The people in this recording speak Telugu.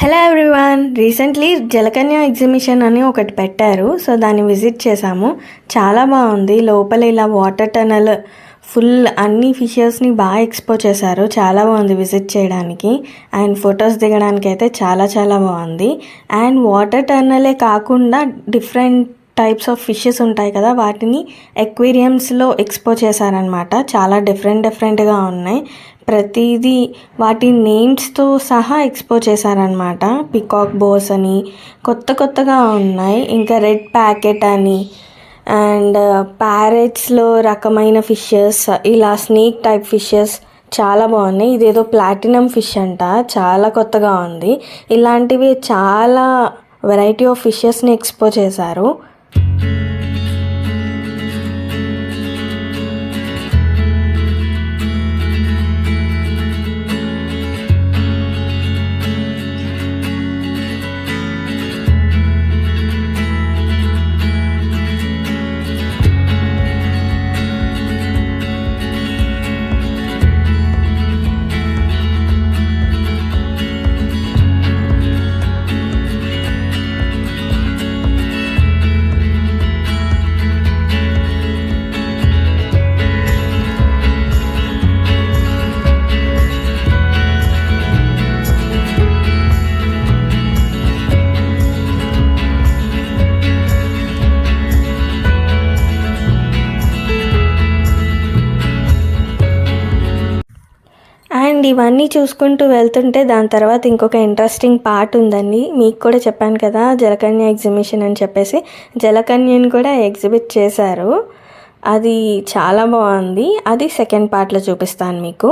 హలో ఎవ్రీవన్, రీసెంట్లీ జలకన్య ఎగ్జిబిషన్ అని ఒకటి పెట్టారు. సో దాన్ని విజిట్ చేసాము. చాలా బాగుంది. లోపల ఇలా వాటర్ టనల్ ఫుల్ అన్ని ఫిషెస్ని బాగా ఎక్స్పోజ్ చేశారు. చాలా బాగుంది విజిట్ చేయడానికి అండ్ ఫొటోస్ దిగడానికి అయితే చాలా చాలా బాగుంది. అండ్ వాటర్ టనలే కాకుండా డిఫరెంట్ టైప్స్ ఆఫ్ ఫిషెస్ ఉంటాయి కదా, వాటిని ఎక్వేరియంస్లో ఎక్స్పోజ్ చేశారనమాట. చాలా డిఫరెంట్గా ఉన్నాయి. ప్రతిదీ వాటి నేమ్స్తో సహా ఎక్స్పోజ్ చేశారనమాట. పికాక్ బోస్ అని కొత్తగా ఉన్నాయి. ఇంకా రెడ్ ప్యాకెట్ అని అండ్ ప్యారెట్స్లో రకమైన ఫిషెస్, ఇలా స్నేక్ టైప్ ఫిషెస్ చాలా బాగున్నాయి. ఇదేదో ప్లాటినం ఫిష్ అంట, చాలా కొత్తగా ఉంది. ఇలాంటివి చాలా వెరైటీ ఆఫ్ ఫిషెస్ని ఎక్స్పోజ్ చేశారు. అండ్ ఇవన్నీ చూసుకుంటూ వెళ్తుంటే దాని తర్వాత ఇంకొక ఇంట్రెస్టింగ్ పార్ట్ ఉందండి. మీకు కూడా చెప్పాను కదా జలకన్య ఎగ్జిబిషన్ అని చెప్పేసి. జలకన్యని కూడా ఎగ్జిబిట్ చేశారు. అది చాలా బాగుంది. అది సెకండ్ పార్ట్లో చూపిస్తాను మీకు.